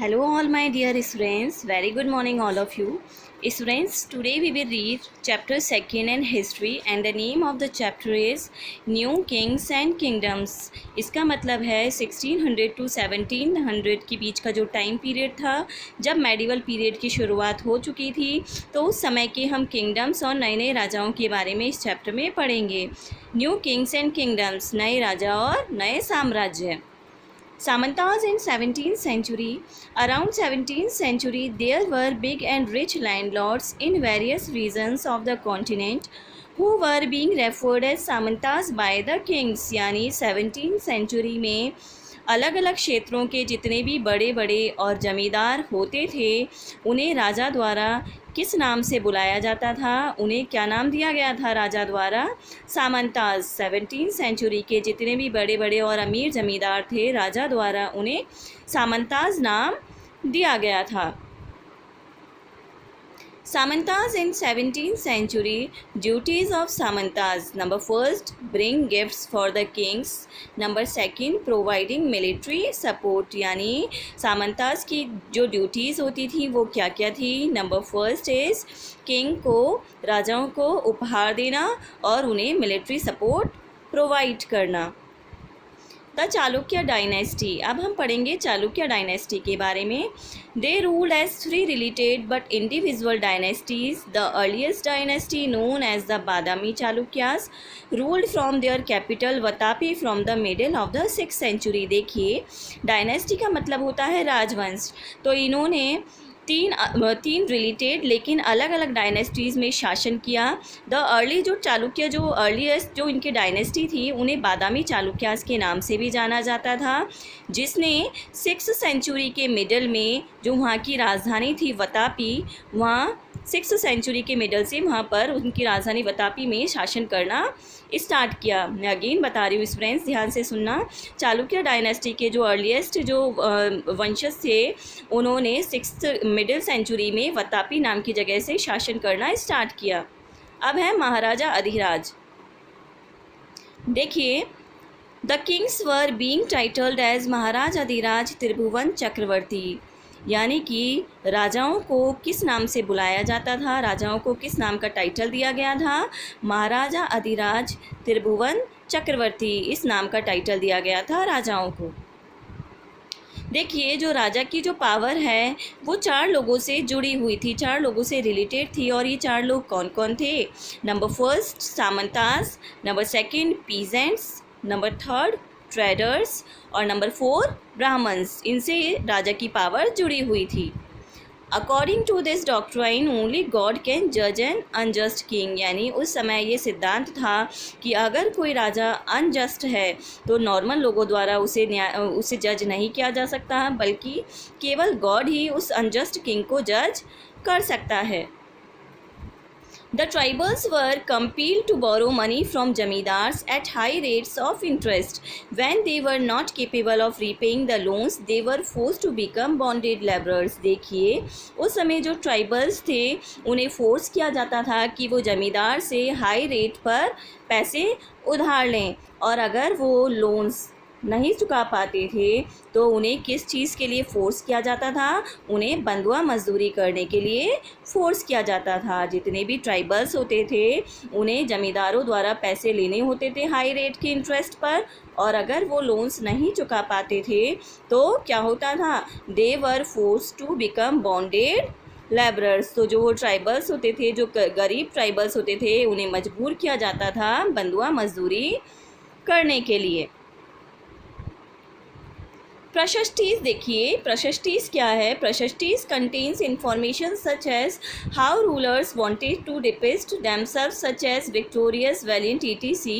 Hello all my dear students, very good morning all of you. Students, today we will read chapter 2nd in history and the name of the chapter is New Kings and Kingdoms. इसका मतलब है 1600 to 1700 के बीच का जो time period था जब medieval period की शुरुआत हो चुकी थी, तो उस समय के हम किंगडम्स और नए नए राजाओं के बारे में इस चैप्टर में पढ़ेंगे। न्यू किंग्स एंड किंगडम्स, नए राजा और नए साम्राज्य। Samantas in 17th century. Around 17th century, there were big and rich landlords in various regions of the continent who were being referred as Samantas by the kings. यानी 17th century में अलग अलग क्षेत्रों के जितने भी बड़े बड़े और जमींदार होते थे उन्हें राजा द्वारा किस नाम से बुलाया जाता था, उन्हें क्या नाम दिया गया था राजा द्वारा? सामंताज। 17th सेंचुरी के जितने भी बड़े बड़े और अमीर जमींदार थे राजा द्वारा उन्हें सामंताज नाम दिया गया था। Samantas in 17th century. Duties of Samantas. Number first, bring gifts for the kings. Number second, providing military support. यानी सामंतास की जो ड्यूटीज़ होती थी वो क्या क्या थी? नंबर फर्स्ट इज़ किंग को, राजाओं को उपहार देना और उन्हें मिलिट्री सपोर्ट प्रोवाइड करना। The Chalukya dynasty. अब हम पढ़ेंगे चालुक्य डायनेस्टी के बारे में। They ruled as three related but individual dynasties. The earliest dynasty known as the Badami Chalukyas ruled from their capital Vatapi from the middle of the 6th century. देखिए, dynasty का मतलब होता है राजवंश, तो इन्होंने तीन रिलेटेड लेकिन अलग अलग डायनेस्टीज़ में शासन किया। द अर्ली जो चालुक्य, जो अर्लीस्ट जो इनकी डायनेस्टी थी उन्हें बादामी चालुक्यास के नाम से भी जाना जाता था, जिसने 6th सेंचुरी के मिडल में जो वहाँ की राजधानी थी वतापी, वहाँ 6th सेंचुरी के मिडल से वहाँ पर उनकी राजधानी वतापी में शासन करना स्टार्ट किया। मैं अगेन बता रही हूँ फ्रेंड्स, ध्यान से सुनना। चालुक्य डायनेस्टी के जो अर्लीस्ट जो वंशज थे उन्होंने 6th मिडिल सेंचुरी में वतापी नाम की जगह से शासन करना स्टार्ट किया। अब है महाराजा अधिराज। देखिए, the kings were being titled as Maharaj Adhiraj Tribhuvan Chakravarti. यानी कि राजाओं को किस नाम से बुलाया जाता था, राजाओं को किस नाम का टाइटल दिया गया था? महाराजा अधिराज त्रिभुवन चक्रवर्ती, इस नाम का टाइटल दिया गया था राजाओं को। देखिए, जो राजा की जो पावर है वो 4 लोगों से जुड़ी हुई थी, 4 लोगों से रिलेटेड थी। और ये 4 लोग कौन कौन थे? Number first samantas, number second peasants, number third traders और नंबर 4 ब्राह्मण्स। इनसे राजा की पावर जुड़ी हुई थी। According to this doctrine only God can जज एन अनजस्ट किंग। यानी उस समय ये सिद्धांत था कि अगर कोई राजा अनजस्ट है तो नॉर्मल लोगों द्वारा उसे जज नहीं किया जा सकता, बल्कि केवल गॉड ही उस अनजस्ट किंग को जज कर सकता है। The tribals were compelled to borrow money from jamidars at high rates of interest. When they were not capable of repaying the loans, they were forced to become bonded laborers. देखिए, उस समय जो tribals थे उन्हें force किया जाता था कि वो जमींदार से हाई रेट पर पैसे उधार लें, और अगर वो लोन्स नहीं चुका पाते थे तो उन्हें किस चीज़ के लिए फ़ोर्स किया जाता था? उन्हें बंधुआ मजदूरी करने के लिए फ़ोर्स किया जाता था। जितने भी ट्राइबल्स होते थे उन्हें ज़मींदारों द्वारा पैसे लेने होते थे हाई रेट के इंटरेस्ट पर, और अगर वो लोन्स नहीं चुका पाते थे तो क्या होता था? They were force to become bonded labourers. तो जो वो ट्राइबल्स होते थे, जो गरीब ट्राइबल्स होते थे, उन्हें मजबूर किया जाता था बंधुआ मजदूरी करने के लिए। प्रशस्तीज। देखिए, प्रशस्तीज क्या है? Prashastis contains information such as how rulers wanted to depict themselves such as victorious, valiant, etc.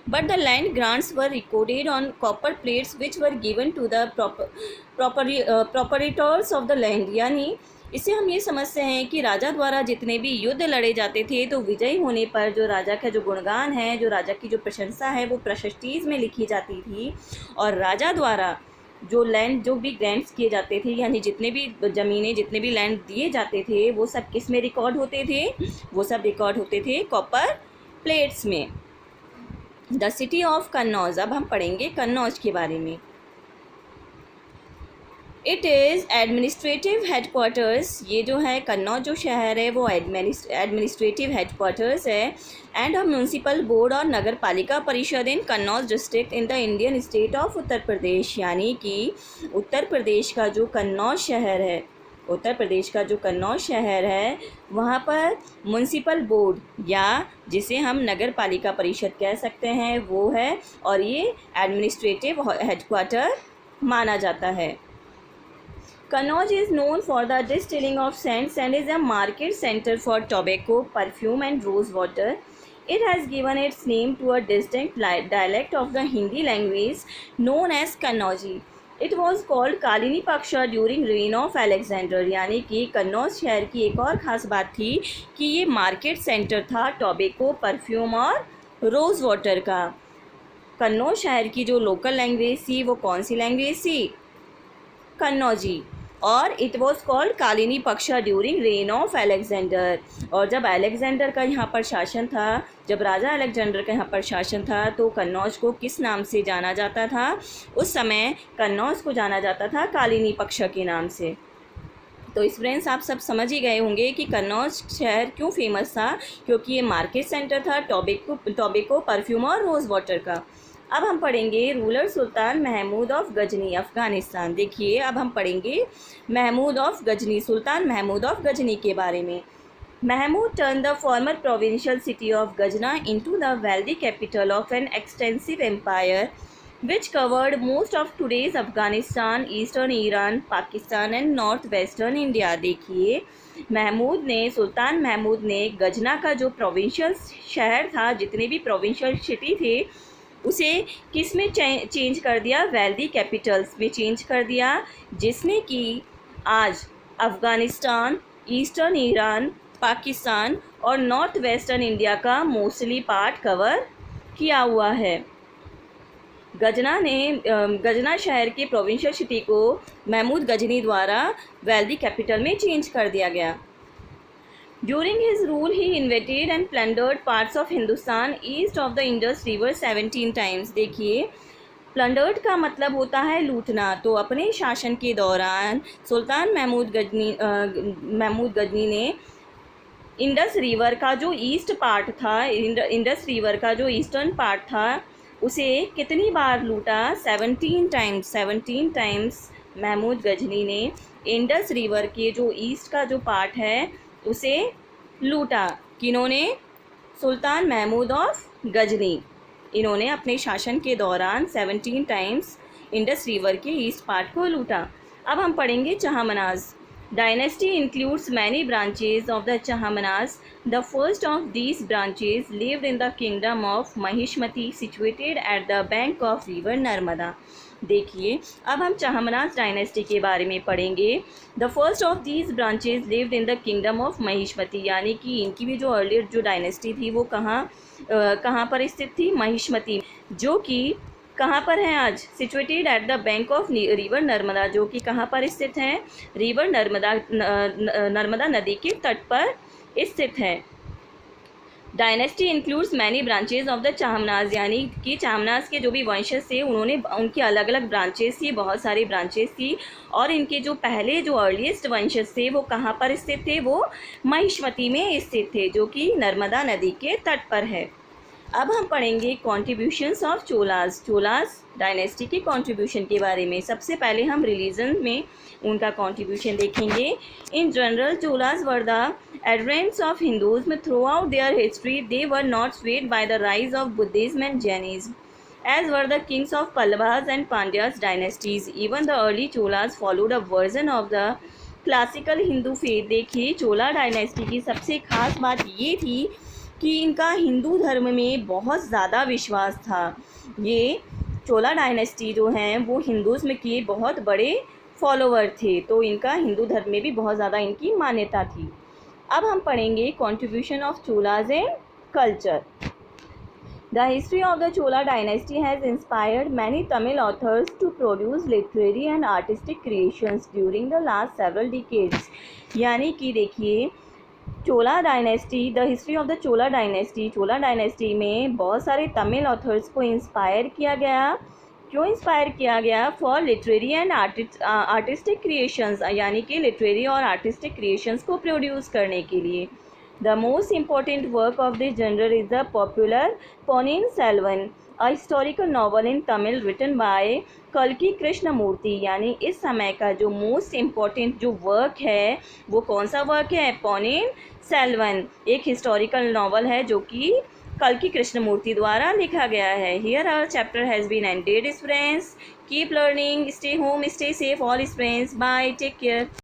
But the land grants were recorded on copper plates which were given to the proprietors of the land। यानी इससे हम ये समझते हैं कि राजा द्वारा जितने भी युद्ध लड़े जाते थे तो विजयी होने पर जो राजा का जो गुणगान है, जो राजा की जो प्रशंसा है, वो प्रशस्तीज में लिखी जाती थी। और राजा द्वारा जो लैंड जो भी ग्रांट्स किए जाते थे, यानी जितने भी ज़मीनें, जितने भी लैंड दिए जाते थे, वो सब किस में रिकॉर्ड होते थे? वो सब रिकॉर्ड होते थे कॉपर प्लेट्स में। The city of Kannauj. अब हम पढ़ेंगे कन्नौज के बारे में। इट इज़ एडमिनिस्ट्रेटिव हेडक्वार्टर्स, ये जो है कन्नौज जो शहर है वो एडमिनिस्ट्रेटिव हेडक्वार्टर्स है, एंड अ म्यूनसिपल बोर्ड और Nagar Palika Parishad in Kannauj district in the Indian state of Uttar Pradesh, यानी कि उत्तर प्रदेश का जो कन्नौज शहर है, उत्तर प्रदेश का जो कन्नौज शहर है वहाँ पर म्यूनसिपल बोर्ड या जिसे हम नगर पालिका परिषद कह सकते हैं वो है, और ये एडमिनिस्ट्रेटिव हेडक्वार्टर माना जाता है। Kannauj is known for the distilling of scents and is a market center for tobacco, perfume and rose water. It has given its name to a distinct dialect of the Hindi language known as Kannauji. It was called Kalini पक्षा during reign of Alexander, यानी कि कन्नौज शहर की एक और ख़ास बात थी कि ये मार्केट सेंटर था टोबैको, परफ्यूम और रोज़ वाटर का। कन्नौज शहर की जो लोकल लैंग्वेज थी वो कौन सी लैंग्वेज थी? कन्नौजी। और इट वॉज कॉल्ड कालिनी पक्षा ड्यूरिंग रेन ऑफ अलेक्जेंडर, और जब अलेक्जेंडर का यहाँ पर शासन था, जब राजा अलेक्जेंडर का यहाँ पर शासन था तो कन्नौज को किस नाम से जाना जाता था? उस समय कन्नौज को जाना जाता था कालिनी पक्षा के नाम से। तो इस फ्रेंड्स आप सब समझ ही गए होंगे कि कन्नौज शहर क्यों फेमस था, क्योंकि ये मार्केट सेंटर था टोबैको, परफ्यूम और रोज़ वाटर का। अब हम पढ़ेंगे ruler sultan Mahmud of Ghazni, Afghanistan. देखिए अब हम पढ़ेंगे Mahmud of Ghazni, sultan Mahmud of Ghazni के बारे में। Mahmud turn the former provincial city of Ghazna into the wealthy capital of an extensive empire which covered most of today's Afghanistan, eastern Iran, Pakistan and north western India. देखिए sultan Mahmood ने गजना का जो प्रोविंशियल शहर था, जितने भी प्रोविंशियल सिटी थे, उसे किस में चेंज कर दिया? वेल्दी कैपिटल्स में चेंज कर दिया, जिसने कि आज अफ़गानिस्तान, ईस्टर्न ईरान, पाकिस्तान और नॉर्थ वेस्टर्न इंडिया का मोस्टली पार्ट कवर किया हुआ है। गजना शहर के प्रोविंशियल सिटी को महमूद गजनी द्वारा वेल्दी कैपिटल में चेंज कर दिया गया। During his rule, he invaded and plundered parts of Hindustan east of the Indus River 17 times. देखिए प्लंडर्ड का मतलब होता है लूटना। तो अपने शासन के दौरान सुल्तान महमूद गजनी ने इंडस रिवर का जो ईस्ट पार्ट था, इंडस रिवर का जो ईस्टर्न पार्ट था, उसे कितनी बार लूटा? 17 टाइम्स महमूद गजनी ने इंडस रिवर के जो ईस्ट का जो पार्ट है उसे लूटा। किन्होंने? Sultan Mahmud of Ghazni. इन्होंने अपने शासन के दौरान 17 टाइम्स इंडस रिवर के ईस्ट पार्ट को लूटा। अब हम पढ़ेंगे Chahamanas. Dynasty includes many branches of the Chahamanas. The first of these branches lived in the kingdom of Mahishmati situated at the bank of river Narmada. देखिए अब हम चाहमनाज डायनेस्टी के बारे में पढ़ेंगे। The first of these branches lived in the kingdom of Mahishmati, यानी कि इनकी भी जो अर्लियर जो डायनेस्टी थी वो कहाँ पर स्थित थी? महिष्मती, जो कि कहाँ पर है आज? Situated at the bank of river Narmada, जो कि कहाँ पर स्थित है? रिवर नर्मदा नदी के तट पर स्थित है। Dynasty includes many branches of the Chahamanas, यानी कि चाहमनाज के जो भी वंशज थे उन्होंने उनकी अलग अलग ब्रांचेस थी, बहुत सारी ब्रांचेस थी, और इनके जो पहले जो अर्लीस्ट वंशज थे वो कहाँ पर स्थित थे? वो महिष्मती में स्थित थे, जो कि नर्मदा नदी के तट पर है। अब हम पढ़ेंगे कॉन्ट्रीब्यूशंस ऑफ चोलास डायनेस्टी के कॉन्ट्रीब्यूशन के बारे में। सबसे पहले हम रिलीजन में उनका कॉन्ट्रीब्यूशन देखेंगे। In general Cholas were the adherents of Hinduism. Throughout their history, they were not swayed by the rise of Buddhism and Jainism, as were the kings of Pallavas and Pandyas dynasties. Even the early Cholas followed a version of the classical Hindu faith. देखिए Chola dynasty की सबसे खास बात ये थी कि इनका हिंदू धर्म में बहुत ज़्यादा विश्वास था। ये चोला डायनेस्टी जो हैं वो हिंदुज़्म के बहुत बड़े फॉलोवर थे, तो इनका हिंदू धर्म में भी बहुत ज़्यादा इनकी मान्यता थी। अब हम पढ़ेंगे contribution of Cholas in culture. The history of the Chola dynasty has inspired many Tamil authors to produce literary and artistic creations during the last several decades. यानी कि देखिए Chola dynasty, the history of the Chola dynasty में बहुत सारे तमिल ऑथर्स को inspire किया गया क्यों इंस्पायर किया गया? For literary and artistic creations, यानी कि लिटरेरी और आर्टिस्टिक क्रिएशंस को प्रोड्यूस करने के लिए। The most important work of this general is the popular Ponniyin Selvan, a historical novel in Tamil written by कल्कि कृष्णमूर्ति। यानी इस समय का जो मोस्ट इम्पॉर्टेंट जो वर्क है वो कौन सा वर्क है? पोनियन सेल्वन एक हिस्टोरिकल नॉवल है जो कि कल्कि कृष्णमूर्ति द्वारा लिखा गया है। Here our chapter has been ended students. Keep learning, stay home, stay safe all students. Bye, take care.